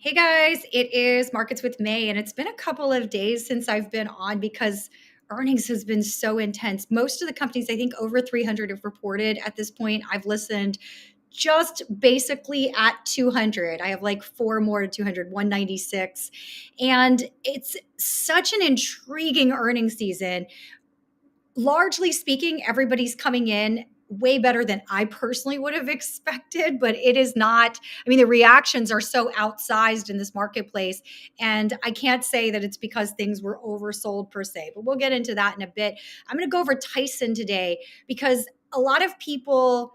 Hey guys, it is Markets with May, and it's been a couple of days since I've been on because earnings has been so intense. Most of the companies, I think over 300 have reported at this point. I've listened just basically at 200. I have like four more to 200, 196. And it's such an intriguing earnings season. Largely speaking, everybody's coming in way better than I personally would have expected, but it is not. I mean, the reactions are so outsized in this marketplace. And I can't say that it's because things were oversold per se, but we'll get into that in a bit. I'm going to go over Tyson today because a lot of people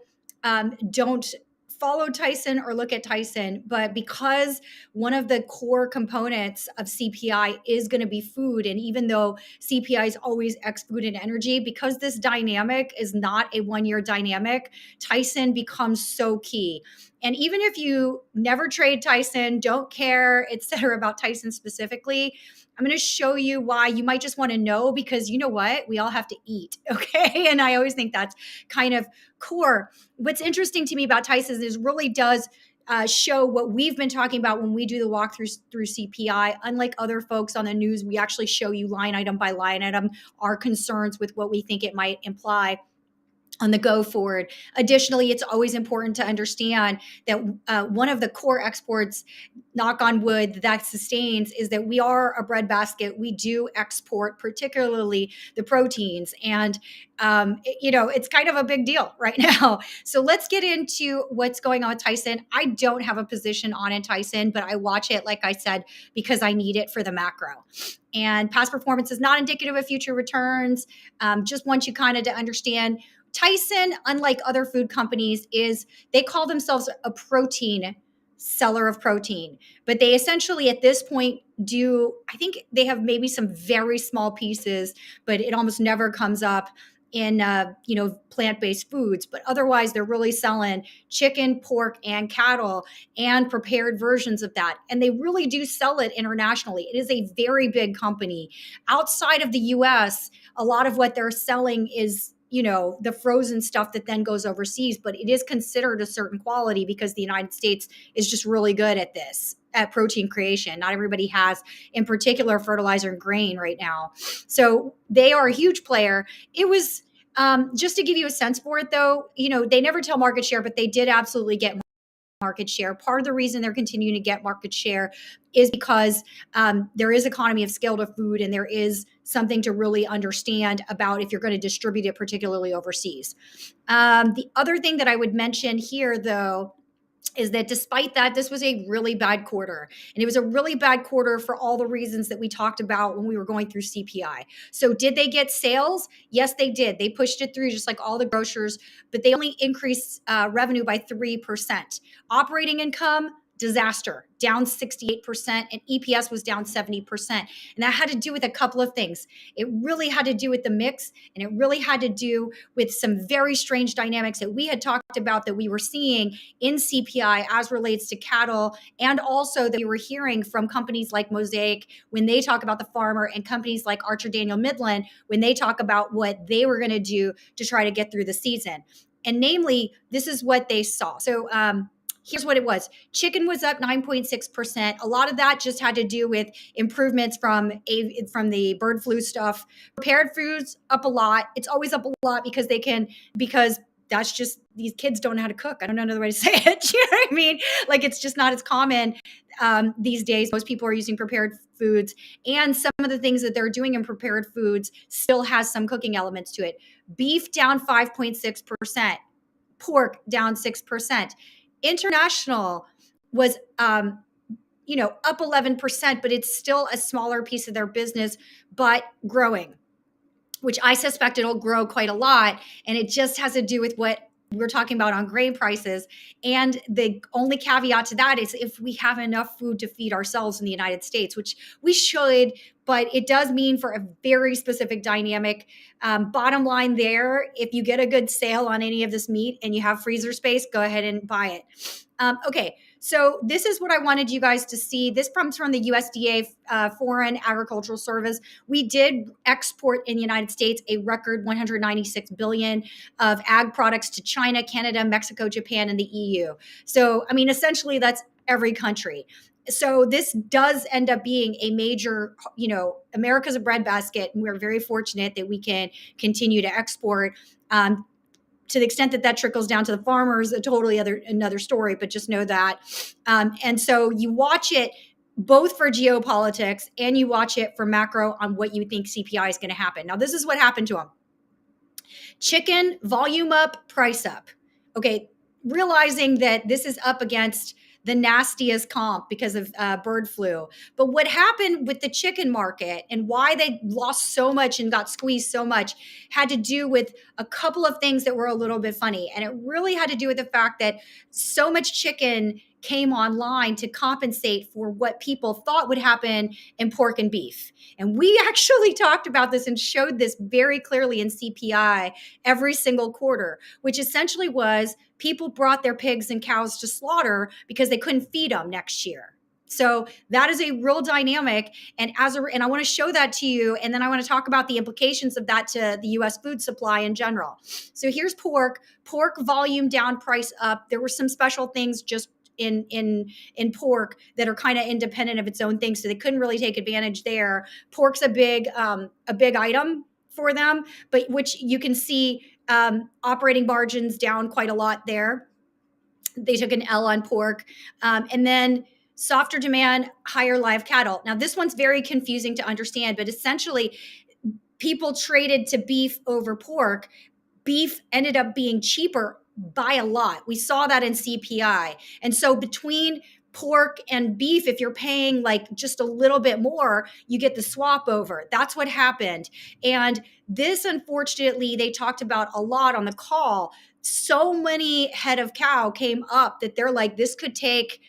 don't follow Tyson or look at Tyson, but because one of the core components of CPI is going to be food, and even though CPI is always X food and energy, because this dynamic is not a one-year dynamic, Tyson becomes so key. And even if you never trade Tyson, don't care, et cetera, about Tyson specifically, I'm going to show you why you might just want to know, because you know what? We all have to eat. Okay. And I always think that's kind of core. What's interesting to me about Tyson is really does show what we've been talking about when we do the walkthroughs through CPI. Unlike other folks on the news, we actually show you line item by line item our concerns with what we think it might imply on the go forward. Additionally, it's always important to understand that one of the core exports, knock on wood, that sustains is that we are a breadbasket. We do export, particularly the proteins. And, it's kind of a big deal right now. So let's get into what's going on with Tyson. I don't have a position on in Tyson, but I watch it, like I said, because I need it for the macro. And past performance is not indicative of future returns. Just want you kind of to understand Tyson, unlike other food companies, is they call themselves a protein seller of protein, but they essentially at this point do, I think they have maybe some very small pieces, but it almost never comes up in plant-based foods. But otherwise they're really selling chicken, pork, and cattle and prepared versions of that, and they really do sell it internationally. It is a very big company outside of the US. A lot of what they're selling is the frozen stuff that then goes overseas, but it is considered a certain quality because the United States is just really good at this, at protein creation. Not everybody has, in particular, fertilizer and grain right now. So they are a huge player. It was just to give you a sense for it, though, they never tell market share, but they did absolutely get market share. Part of the reason they're continuing to get market share is because there is economy of scale to food, and there is something to really understand about if you're going to distribute it, particularly overseas. The other thing that I would mention here, though, is that despite that, this was a really bad quarter. And it was a really bad quarter for all the reasons that we talked about when we were going through CPI. So did they get sales? Yes, they did. They pushed it through just like all the grocers, but they only increased revenue by 3%. Operating income, disaster, down 68%, and EPS was down 70%. And that had to do with a couple of things. It really had to do with the mix, and it really had to do with some very strange dynamics that we had talked about that we were seeing in CPI as relates to cattle, and also that we were hearing from companies like Mosaic when they talk about the farmer, and companies like Archer Daniel Midland when they talk about what they were going to do to try to get through the season. And namely, this is what they saw. So, here's what it was. Chicken was up 9.6%. A lot of that just had to do with improvements from the bird flu stuff. Prepared foods up a lot. It's always up a lot because that's just, these kids don't know how to cook. I don't know another way to say it. You know what I mean? Like, it's just not as common these days. Most people are using prepared foods, and some of the things that they're doing in prepared foods still has some cooking elements to it. Beef down 5.6%. Pork down 6%. International was up 11%, but it's still a smaller piece of their business, but growing, which I suspect it'll grow quite a lot. And it just has to do with what we're talking about on grain prices. And the only caveat to that is if we have enough food to feed ourselves in the United States, which we should, but it does mean for a very specific dynamic. Bottom line there, if you get a good sale on any of this meat and you have freezer space, go ahead and buy it. Okay, so this is what I wanted you guys to see. This comes from the USDA Foreign Agricultural Service. We did export in the United States a record 196 billion of ag products to China, Canada, Mexico, Japan, and the EU. So, I mean, essentially that's every country. So this does end up being a major, America's a breadbasket, and we're very fortunate that we can continue to export. To the extent that that trickles down to the farmers, a totally another story. But just know that. And so you watch it both for geopolitics and you watch it for macro on what you think CPI is going to happen. Now, this is what happened to them. Chicken volume up, price up. Okay, realizing that this is up against the nastiest comp because of bird flu. But what happened with the chicken market and why they lost so much and got squeezed so much had to do with a couple of things that were a little bit funny. And it really had to do with the fact that so much chicken came online to compensate for what people thought would happen in pork and beef. And we actually talked about this and showed this very clearly in CPI every single quarter, which essentially was people brought their pigs and cows to slaughter because they couldn't feed them next year. So that is a real dynamic. And and I want to show that to you. And then I want to talk about the implications of that to the US food supply in general. So here's pork volume down, price up. There were some special things just in pork that are kind of independent of its own thing. So they couldn't really take advantage there. Pork's a big item for them, but which you can see operating margins down quite a lot there. They took an L on pork. And then softer demand, higher live cattle. Now, this one's very confusing to understand, but essentially, people traded to beef over pork. Beef ended up being cheaper by a lot. We saw that in CPI. And so between pork and beef, if you're paying like just a little bit more, you get the swap over. That's what happened. And this, unfortunately, they talked about a lot on the call. So many head of cow came up that they're like, this could take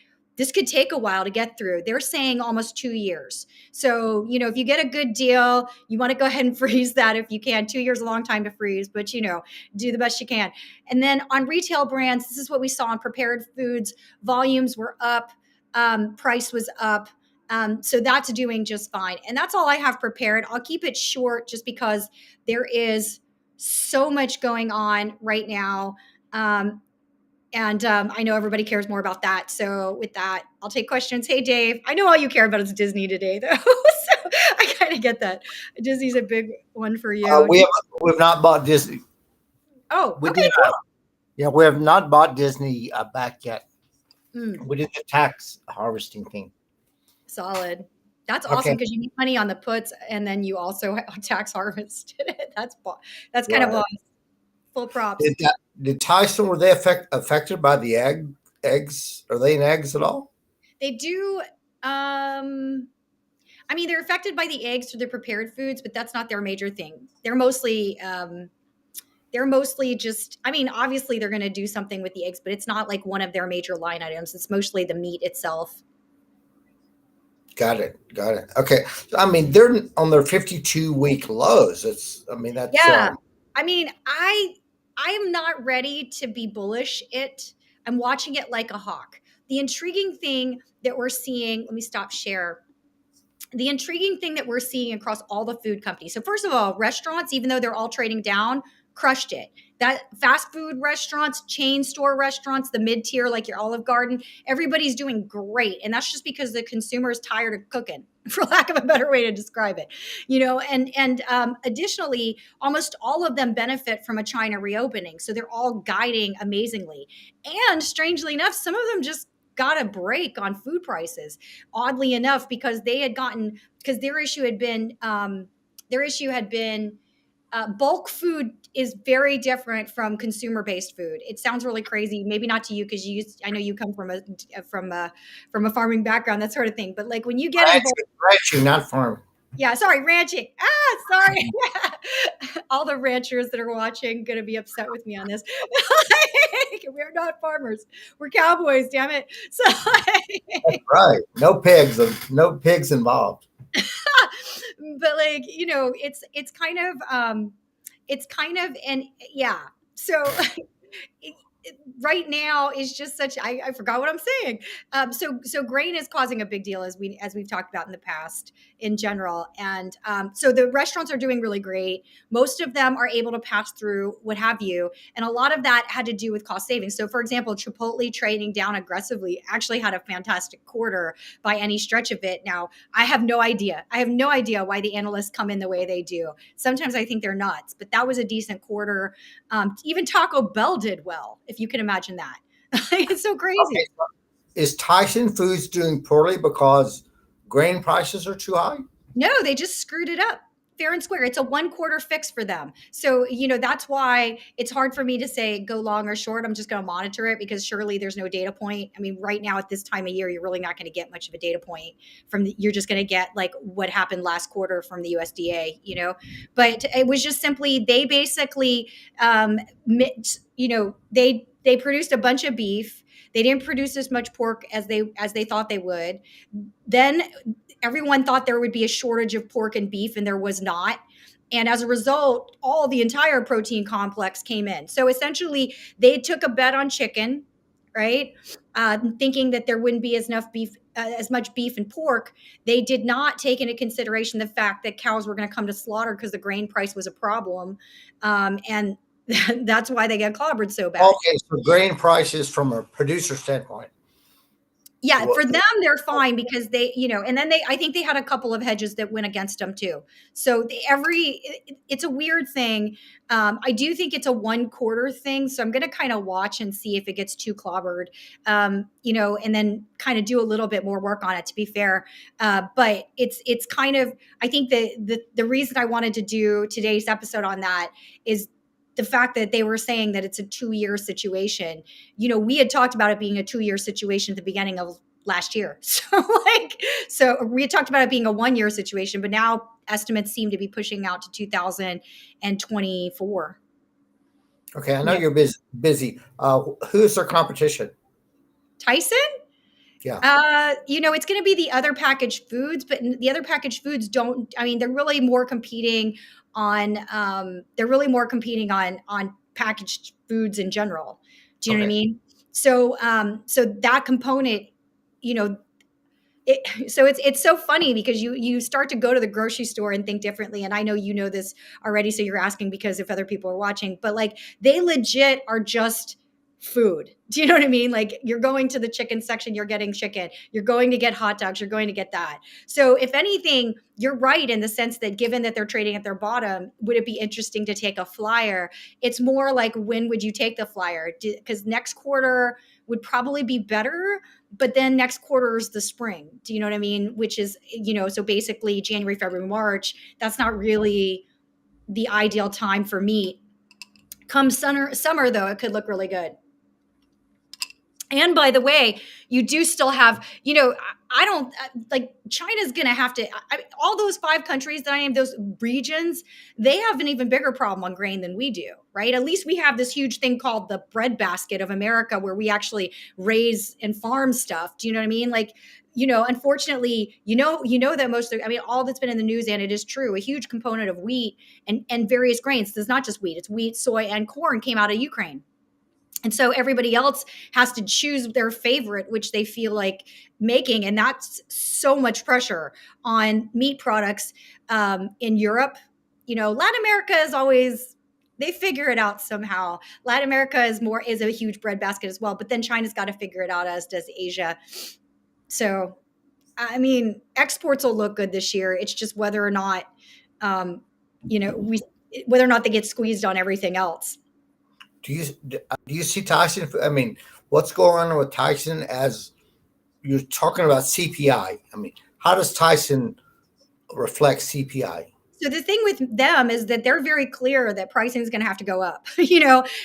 a while to get through. They're saying almost 2 years. So, if you get a good deal, you want to go ahead and freeze that if you can. 2 years is a long time to freeze, but do the best you can. And then on retail brands, this is what we saw in prepared foods. Volumes were up, price was up. So that's doing just fine. And that's all I have prepared. I'll keep it short just because there is so much going on right now. And I know everybody cares more about that. So with that, I'll take questions. Hey, Dave, I know all you care about is Disney today, though. So I kind of get that. Disney's a big one for you. We've not bought Disney. Oh, we okay, did, cool. Yeah, we have not bought Disney back yet. We did the tax harvesting thing. Solid. That's awesome because you make money on the puts and then you also tax harvested it. That's kind of boss. Full props. Did Tyson, were they affected by the eggs? Are they in eggs at all? They do. I mean, they're affected by the eggs through the prepared foods, but that's not their major thing. They're mostly just, I mean, obviously they're going to do something with the eggs, but it's not like one of their major line items. It's mostly the meat itself. Got it. Okay. I mean, they're on their 52-week lows. That's yeah. I mean, I am not ready to be bullish it. I'm watching it like a hawk. The intriguing thing that we're seeing, let me stop share. The intriguing thing that we're seeing across all the food companies. So first of all, restaurants, even though they're all trading down, crushed it. That fast food restaurants, chain store restaurants, the mid-tier like your Olive Garden, everybody's doing great. And that's just because the consumer is tired of cooking, for lack of a better way to describe it. And additionally, almost all of them benefit from a China reopening. So they're all guiding amazingly. And strangely enough, some of them just got a break on food prices, oddly enough, because their issue had been bulk food is very different from consumer-based food. It sounds really crazy, maybe not to you because I know you come from a farming background, that sort of thing. But like when you get ranching, not farming. Yeah, sorry, ranching. Sorry. All the ranchers that are watching going to be upset with me on this. We're not farmers. We're cowboys, damn it. So that's right. No pigs involved. But like, it's kind of and yeah. So right now is just such, I forgot what I'm saying. So grain is causing a big deal, as we've talked about in the past in general. And so the restaurants are doing really great. Most of them are able to pass through what have you. And a lot of that had to do with cost savings. So for example, Chipotle trading down aggressively actually had a fantastic quarter by any stretch of it. Now, I have no idea. I have no idea why the analysts come in the way they do. Sometimes I think they're nuts, but that was a decent quarter. Even Taco Bell did well, if you can imagine that. It's so Okay, crazy. so is Tyson Foods doing poorly because grain prices are too high? No, they just screwed it up fair and square. It's a one quarter fix for them. So, that's why it's hard for me to say go long or short. I'm just going to monitor it because surely there's no data point. I mean, right now at this time of year, you're really not going to get much of a data point you're just going to get like what happened last quarter from the USDA. But it was just simply, they basically, they produced a bunch of beef. They didn't produce as much pork as they thought they would. Then everyone thought there would be a shortage of pork and beef, and there was not. And as a result, all the entire protein complex came in. So essentially, they took a bet on chicken, right? Thinking that there wouldn't be as much beef and pork. They did not take into consideration the fact that cows were going to come to slaughter because the grain price was a problem, and that's why they get clobbered so bad. Okay, so grain prices from a producer standpoint. Yeah, What, for them they're fine because and then I think they had a couple of hedges that went against them too. So it's a weird thing. I do think it's a one quarter thing, so I'm going to kind of watch and see if it gets too clobbered, and then kind of do a little bit more work on it. To be fair, but it's kind of, I think the reason I wanted to do today's episode on that is the fact that they were saying that it's a 2-year situation. We had talked about it being a 2-year situation at the beginning of last year. So we had talked about it being a 1-year situation, but now estimates seem to be pushing out to 2024. okay, I know Yeah. you're busy. Who's their competition? Tyson? Yeah. It's going to be the other packaged foods, but the other packaged foods don't. I mean, they're really more competing on. They're really more competing on packaged foods in general. Do you know what I Okay. mean? So that component, you know, so it's so funny because you start to go to the grocery store and think differently. And I know you know this already, so you're asking because if other people are watching, but like they legit are just food. Do you know what I mean? Like you're going to the chicken section, you're getting chicken, you're going to get hot dogs, you're going to get that. So if anything, you're right in the sense that given that they're trading at their bottom, would it be interesting to take a flyer? It's more like, when would you take the flyer? Because next quarter would probably be better, but then next quarter is the spring. Do you know what I mean? Which is, so basically January, February, March, that's not really the ideal time for meat. Come summer though, it could look really good. And by the way, you do still have, I don't like China's going to have to, all those 5 countries that I named, those regions, they have an even bigger problem on grain than we do, right? At least we have this huge thing called the breadbasket of America where we actually raise and farm stuff. Do you know what I mean? Like, unfortunately, that all that's been in the news, and it is true, a huge component of wheat and various grains. There's not just wheat, it's wheat, soy, and corn came out of Ukraine. And so everybody else has to choose their favorite, which they feel like making. And that's so much pressure on meat products in Europe. Latin America is always, they figure it out somehow. Latin America is a huge breadbasket as well. But then China's got to figure it out, as does Asia. So, I mean, exports will look good this year. It's just whether or not, we, whether or not they get squeezed on everything else. Do you see Tyson? I mean, what's going on with Tyson as you're talking about CPI? I mean, how does Tyson reflect CPI? So the thing with them is that they're very clear that pricing is going to have to go up,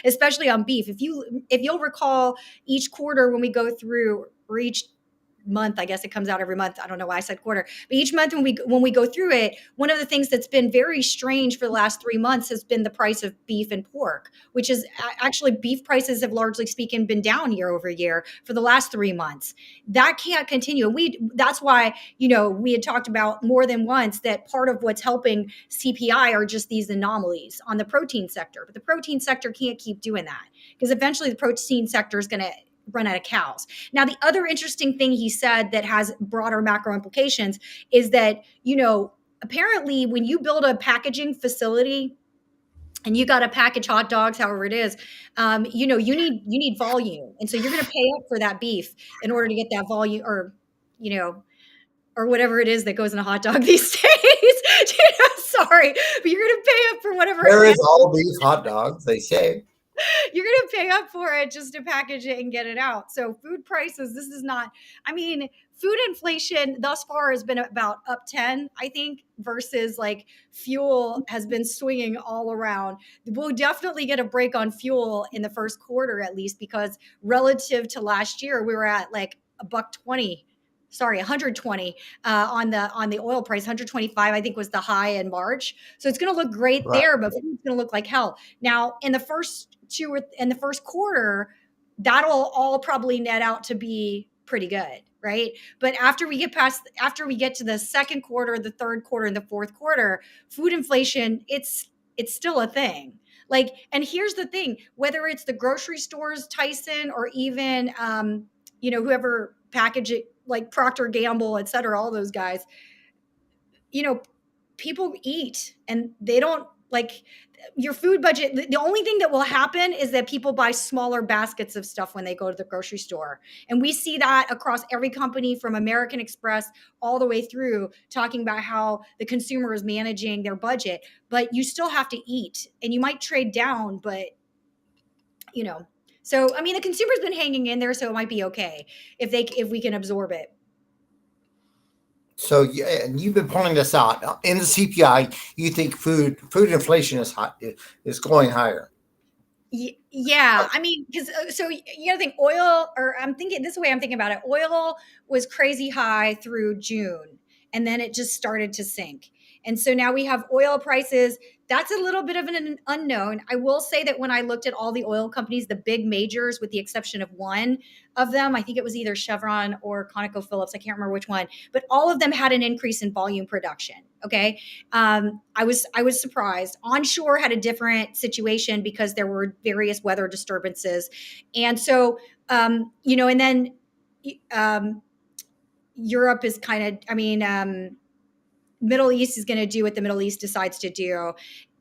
especially on beef. If you'll recall, each quarter when we go through, or each month. I guess it comes out every month. I don't know why I said quarter, but each month when we go through it, one of the things that's been very strange for the last 3 months has been the price of beef and pork, which is actually beef prices have largely speaking been down year over year for the last 3 months. That can't continue. And that's why, we had talked about more than once that part of what's helping CPI are just these anomalies on the protein sector. But the protein sector can't keep doing that because eventually the protein sector is going to run out of cows. Now, the other interesting thing he said that has broader macro implications is that, apparently when you build a packaging facility and you got to package hot dogs, however it is, you need volume, and so you're going to pay up for that beef in order to get that volume, or you know, or whatever it is that goes in a hot dog these days. Sorry, but you're going to pay up for whatever There is all beef hot dogs, they say. you're going to pay up for it just to package it and get it out. So food prices, this is not, I mean, food inflation thus far has been about up 10, I think, versus like fuel has been swinging all around. We'll definitely get a break on fuel in the first quarter, at least, because relative to last year, we were at like a buck 20, sorry, 120 on the oil price. 125, I think, was the high in March. So it's going to look great Right. there, but it's going to look like hell. Now, in the first quarter, that'll all probably net out to be pretty good, right? But after we get to the second quarter, the third quarter, and the fourth quarter, food inflation, it's still a thing. Like, and here's the thing: whether it's the grocery stores, Tyson, or even whoever package it, like Procter Gamble, et cetera, all those guys, you know, people eat and they don't like your food budget. The only thing that will happen is that people buy smaller baskets of stuff when they go to the grocery store. And we see that across every company from American Express all the way through, talking about how the consumer is managing their budget. But you still have to eat and you might trade down, but you know. So I mean the consumer's been hanging in there, so it might be okay if we can absorb it. So yeah, and you've been pointing this out in the CPI. You think food inflation is hot, is going higher. Yeah, I mean, because so you got to think oil, or I'm thinking this way. I'm thinking about it. Oil was crazy high through June, and then it just started to sink. And so now we have oil prices. That's a little bit of an unknown. I will say that when I looked at all the oil companies, the big majors, with the exception of one of them, I think it was either Chevron or ConocoPhillips. I can't remember which one, but all of them had an increase in volume production. Okay, I was surprised. Onshore had a different situation because there were various weather disturbances, and so and then um, Europe is kind of. I mean, Middle East is going to do what the Middle East decides to do,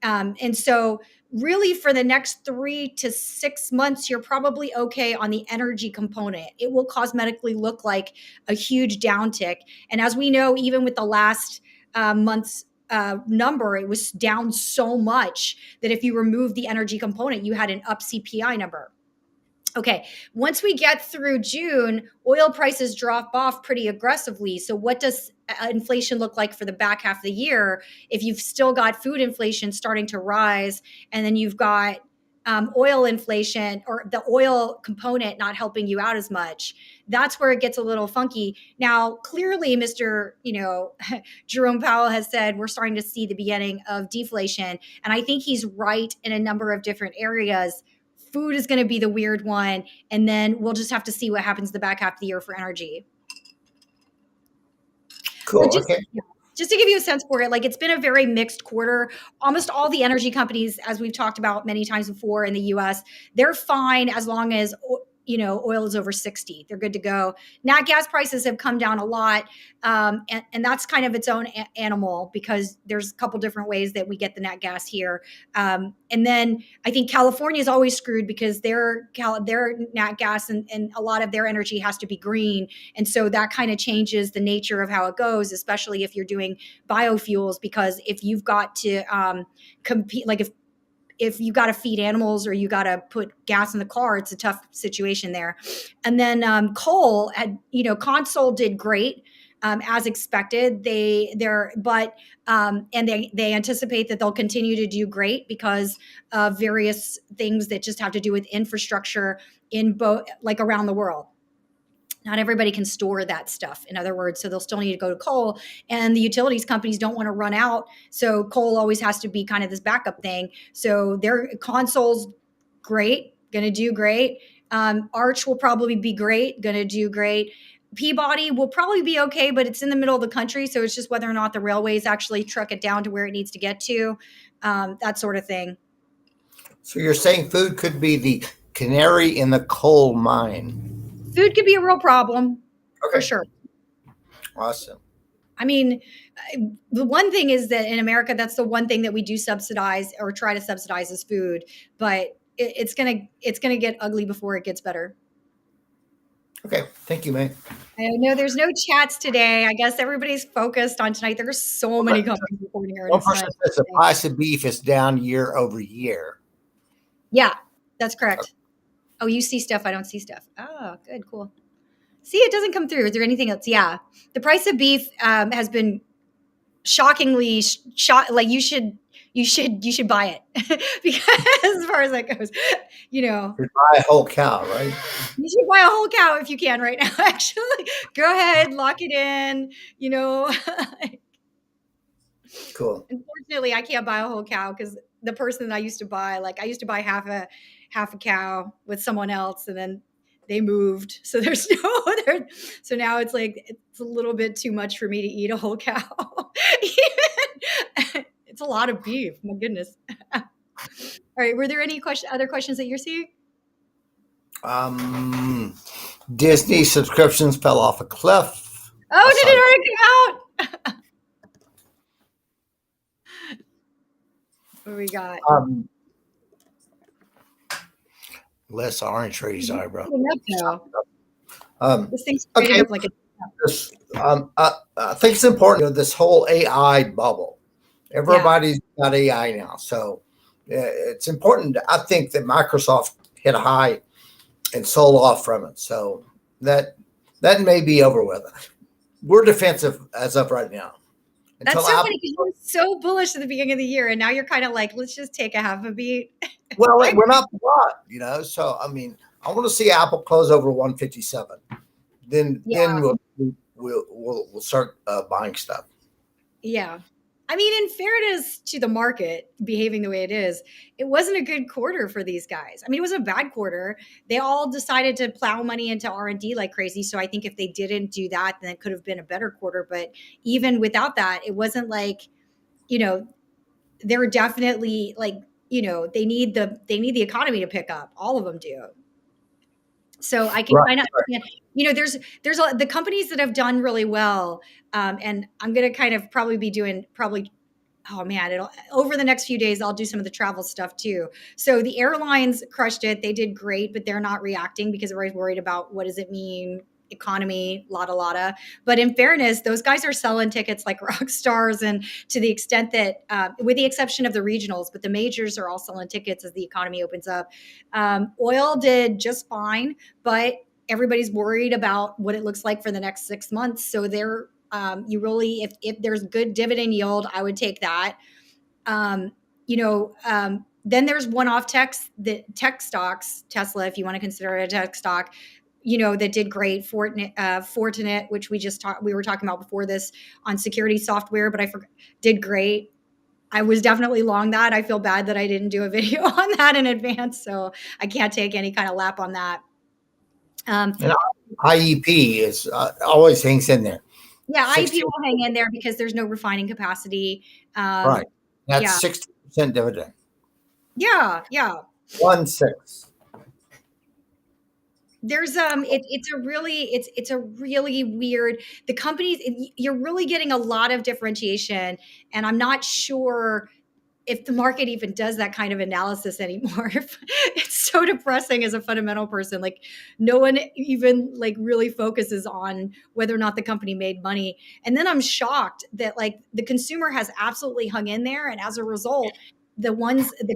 and so really for the next 3 to 6 months, you're probably okay on the energy component. It will cosmetically look like a huge downtick, and as we know, even with the last month's number, it was down so much that if you remove the energy component, you had an up CPI number. Okay, once we get through June, oil prices drop off pretty aggressively. So, what does inflation look like for the back half of the year if you've still got food inflation starting to rise and then you've got oil inflation or the oil component not helping you out as much? That's where it gets a little funky. Now, clearly, Mr. Jerome Powell has said we're starting to see the beginning of deflation. And I think he's right in a number of different areas. Food is going to be the weird one, and then we'll just have to see what happens the back half of the year for energy. But Cool. just Okay. yeah, just to give you a sense for it, like it's been a very mixed quarter. Almost all the energy companies, as we've talked about many times before in the US, they're fine as long as oil is over 60. They're good to go. Nat gas prices have come down a lot, and that's kind of its own animal because there's a couple different ways that we get the nat gas here. And then I think California is always screwed because their nat gas and a lot of their energy has to be green, and so that kind of changes the nature of how it goes, especially if you're doing biofuels. Because if you've got to compete, like if you got to feed animals or you got to put gas in the car, it's a tough situation there. And then coal had, Consol did great as expected. They anticipate that they'll continue to do great because of various things that just have to do with infrastructure in both, like around the world. Not everybody can store that stuff. In other words, so they'll still need to go to coal, and the utilities companies don't want to run out. So coal always has to be kind of this backup thing. So their consoles, great, going to do great. Arch will probably be great, going to do great. Peabody will probably be okay, but it's in the middle of the country. So it's just whether or not the railways actually truck it down to where it needs to get to, that sort of thing. So you're saying food could be the canary in the coal mine. Food could be a real problem for Okay. sure. Awesome. I mean, the one thing is that in America, that's the one thing that we do subsidize or try to subsidize is food, but it's gonna get ugly before it gets better. Okay. Thank you, man. I know there's no chats today. I guess everybody's focused on tonight. There's so many companies reporting One earnings person tonight. says the price of beef is down year over year. Yeah, that's correct. Oh, you see stuff. I don't see stuff. Oh, good, cool. See, it doesn't come through. Is there anything else? Yeah, the price of beef has been shockingly like you should buy it because as far as that goes, you know, You buy a whole cow, right? you should buy a whole cow if you can right now. Actually, go ahead, lock it in. You know, Cool. unfortunately, I can't buy a whole cow because the person that I used to buy, like I used to buy half a cow with someone else, and then they moved, so there's no other. So now it's like it's a little bit too much for me to eat a whole cow. It's a lot of beef. My goodness. All right. Were there any other questions that you're seeing? Um, Disney subscriptions fell off a cliff. I Oh, did saw it that. already come out? What we got? Less orange trees, eyebrow. Though. Um, This thing's trading okay. up like a. This, I think it's important. This whole AI bubble. Yeah. Everybody's got AI now, so it's important. I think that Microsoft hit a high and sold off from it. So that may be over with. We're defensive as of right now. That's Until so Apple, funny because you were so bullish at the beginning of the year, and now you're kind of like, let's just take a half a beat. well, we're not blood. So I mean, I want to see Apple close over 157. Then Yeah. we'll start buying stuff. Yeah. I mean, in fairness to the market behaving the way it is, it wasn't a good quarter for these guys. I mean, it was a bad quarter. They all decided to plow money into R&D like crazy. So I think if they didn't do that, then it could have been a better quarter. But even without that, it wasn't like, you know, they're definitely like, they need the economy to pick up. All of them do. So I can Right. kind of understand, the companies that have done really well, and I'm going to kind of probably be doing oh man, it'll over the next few days I'll do some of the travel stuff too. So the airlines crushed it. They did great, but they're not reacting because everybody's worried about what does it mean economy, lotta lotta. But in fairness, those guys are selling tickets like rock stars, and to the extent that, with the exception of the regionals, but the majors are all selling tickets as the economy opens up. Oil did just fine, but everybody's worried about what it looks like for the next 6 months. So they're you really, if there's good dividend yield, I would take that. Um, then there's one-off tech stocks, Tesla, if you want to consider it a tech stock, that did great. Fortinet, which we were talking about before this on security software, but I forgot, did great. I was definitely long that. I feel bad that I didn't do a video on that in advance, so I can't take any kind of lap on that. And IEP is always hangs in there. Yeah, IEP 60, will hang in there because there's no refining capacity. right. Yeah, That's 60% dividend. yeah, yeah. 1.6. There's it's a really weird, the companies, you're really getting a lot of differentiation, and I'm not sure if the market even does that kind of analysis anymore. It's so depressing as a fundamental person. Like no one even like really focuses on whether or not the company made money. And then I'm shocked that like the consumer has absolutely hung in there. And as a result, the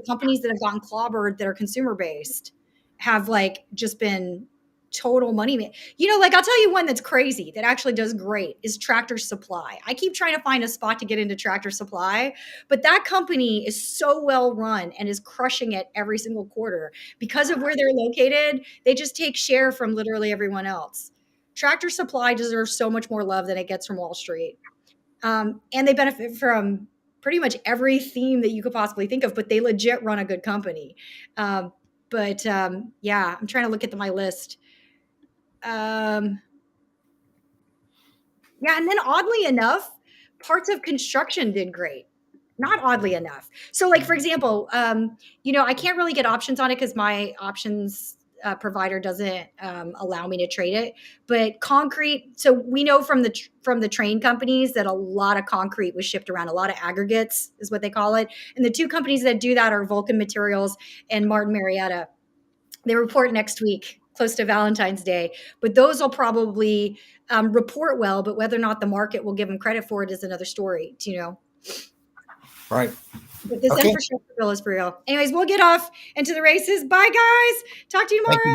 companies that have gotten clobbered that are consumer based have like just been total money. Like I'll tell you one that's crazy that actually does great is Tractor Supply. I keep trying to find a spot to get into Tractor Supply, but that company is so well run and is crushing it every single quarter because of where they're located. They just take share from literally everyone else. Tractor Supply deserves so much more love than it gets from Wall Street. And they benefit from pretty much every theme that you could possibly think of, but they legit run a good company. Yeah, I'm trying to look at my list. Um, yeah, and then oddly enough, parts of construction did great. Not oddly enough. So, like for example, I can't really get options on it because my options provider doesn't allow me to trade it. But concrete, so we know from the train companies that a lot of concrete was shipped around. A lot of aggregates is what they call it. And the two companies that do that are Vulcan Materials and Martin Marietta. They report next week, close to Valentine's Day, but those will probably report well. But whether or not the market will give them credit for it is another story. Right. But this Okay. infrastructure bill is for real. Anyways, we'll get off into the races. Bye, guys. Talk to you Thank tomorrow. you.